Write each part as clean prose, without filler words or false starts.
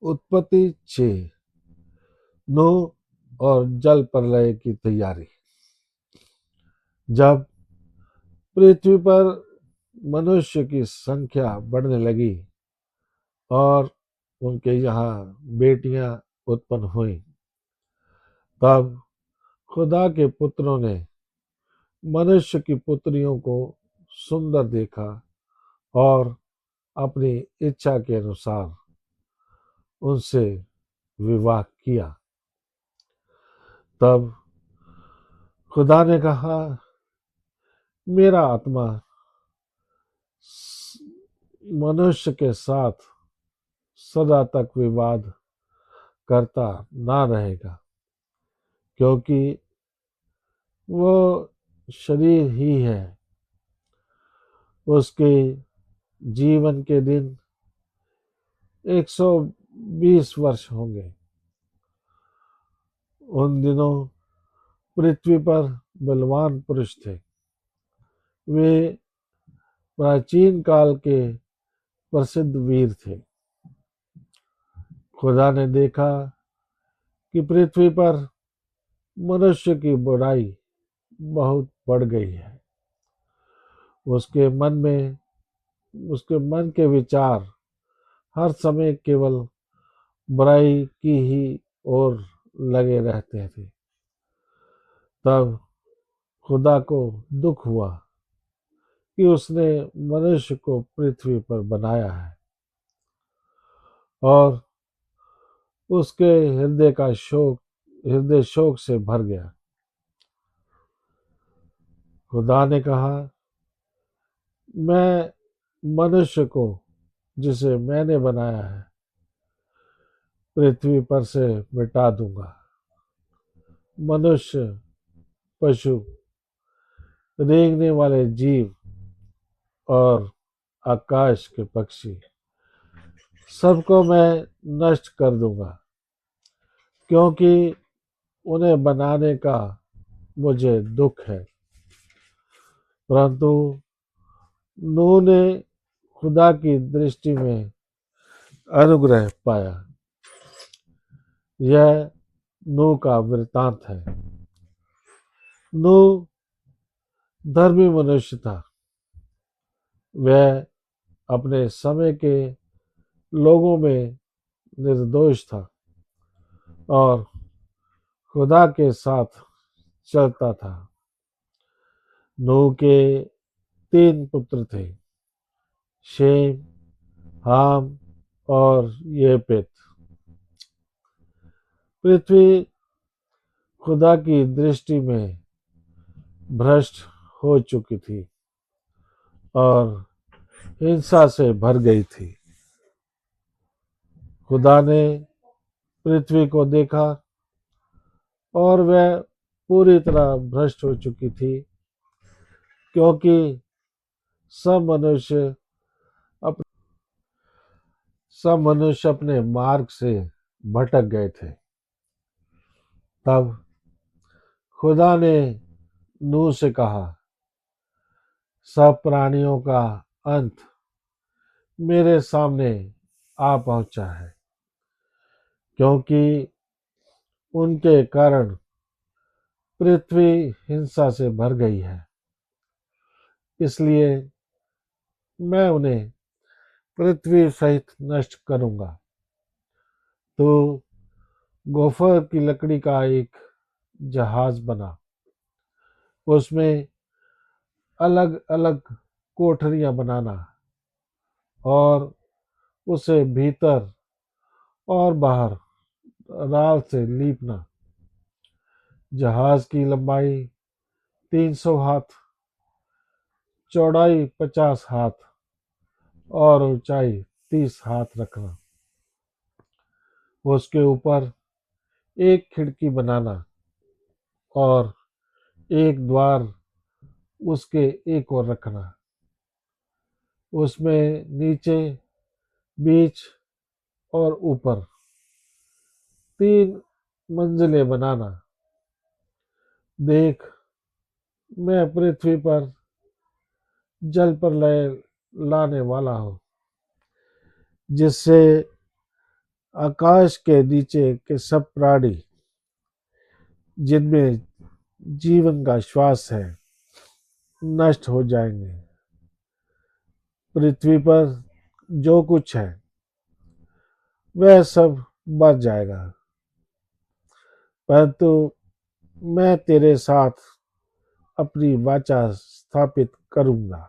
उत्पत्ति 6। नूह और जल प्रलय की तैयारी। जब पृथ्वी पर मनुष्य की संख्या बढ़ने लगी और उनके यहाँ बेटियां उत्पन्न हुई, तब खुदा के पुत्रों ने मनुष्य की पुत्रियों को सुंदर देखा और अपनी इच्छा के अनुसार उनसे विवाह किया। तब खुदा ने कहा, मेरा आत्मा मनुष्य के साथ सदा तक विवाद करता ना रहेगा, क्योंकि वो शरीर ही है। उसके जीवन के दिन 120 वर्ष होंगे। उन दिनों पृथ्वी पर बलवान पुरुष थे। वे प्राचीन काल के प्रसिद्ध वीर थे। खुदा ने देखा कि पृथ्वी पर मनुष्य की बुराई बहुत बढ़ गई है। उसके मन के विचार हर समय केवल बुराई की ही ओर लगे रहते थे। तब खुदा को दुख हुआ कि उसने मनुष्य को पृथ्वी पर बनाया है और उसके हृदय शोक से भर गया। खुदा ने कहा, मैं मनुष्य को जिसे मैंने बनाया है पृथ्वी पर से मिटा दूंगा। मनुष्य, पशु, रेंगने वाले जीव और आकाश के पक्षी, सबको मैं नष्ट कर दूंगा, क्योंकि उन्हें बनाने का मुझे दुख है। परंतु नूह ने खुदा की दृष्टि में अनुग्रह पाया। यह नूह का वृतांत है। नूह धर्मी मनुष्य था। वह अपने समय के लोगों में निर्दोष था और खुदा के साथ चलता था। नूह के 3 पुत्र थे, शेम, हाम और येपेत। पृथ्वी खुदा की दृष्टि में भ्रष्ट हो चुकी थी और हिंसा से भर गई थी। खुदा ने पृथ्वी को देखा और वह पूरी तरह भ्रष्ट हो चुकी थी, क्योंकि सब मनुष्य अपने मार्ग से भटक गए थे। तब खुदा ने नूह से कहा, सब प्राणियों का अंत मेरे सामने आ पहुंचा है, क्योंकि उनके कारण पृथ्वी हिंसा से भर गई है। इसलिए मैं उन्हें पृथ्वी सहित नष्ट करूंगा। तो गोफर की लकड़ी का एक जहाज बना। उसमें अलग अलग कोठरियां बनाना और उसे भीतर और बाहर राल से लीपना। जहाज की लंबाई 300 हाथ, चौड़ाई 50 हाथ और ऊंचाई 30 हाथ रखना। उसके ऊपर एक खिड़की बनाना और एक द्वार उसके एक ओर रखना। उसमें नीचे, बीच और ऊपर 3 मंजिलें बनाना। देख, मैं पृथ्वी पर जल प्रलय लाने वाला हूँ, जिससे आकाश के नीचे के सब प्राणी जिनमें जीवन का श्वास है नष्ट हो जाएंगे। पृथ्वी पर जो कुछ है वह सब मर जाएगा, परंतु मैं तेरे साथ अपनी वाचा स्थापित करूंगा।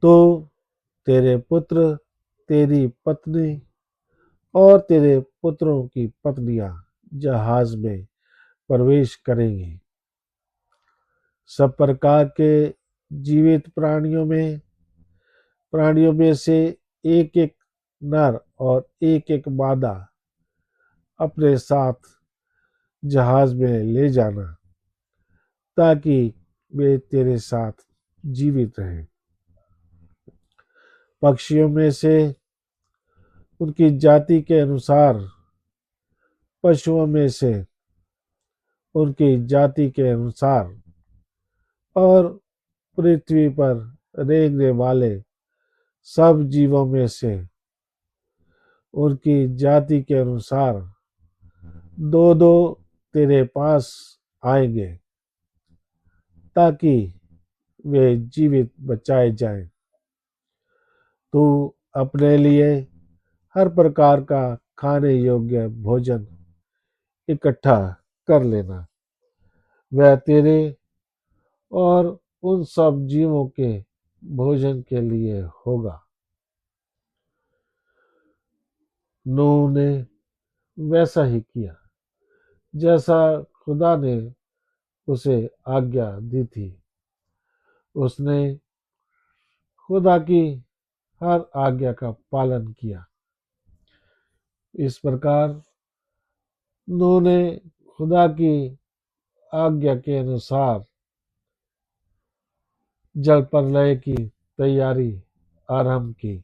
तो तेरे पुत्र, तेरी पत्नी और तेरे पुत्रों की पत्नियां जहाज में प्रवेश करेंगी। सब प्रकार के जीवित प्राणियों में से एक एक नर और एक एक मादा अपने साथ जहाज में ले जाना, ताकि वे तेरे साथ जीवित रहें। पक्षियों में से उनकी जाति के अनुसार, पशुओं में से उनकी जाति के अनुसार और पृथ्वी पर रेंगने वाले सब जीवों में से उनकी जाति के अनुसार दो दो तेरे पास आएंगे, ताकि वे जीवित बचाए जाएं। तू अपने लिए हर प्रकार का खाने योग्य भोजन इकट्ठा कर लेना। वह तेरे और उन सब जीवों के भोजन के लिए होगा। नूह ने वैसा ही किया जैसा खुदा ने उसे आज्ञा दी थी। उसने खुदा की हर आज्ञा का पालन किया। इस प्रकार नूह ने खुदा की आज्ञा के अनुसार जल प्रलय की तैयारी आरंभ की।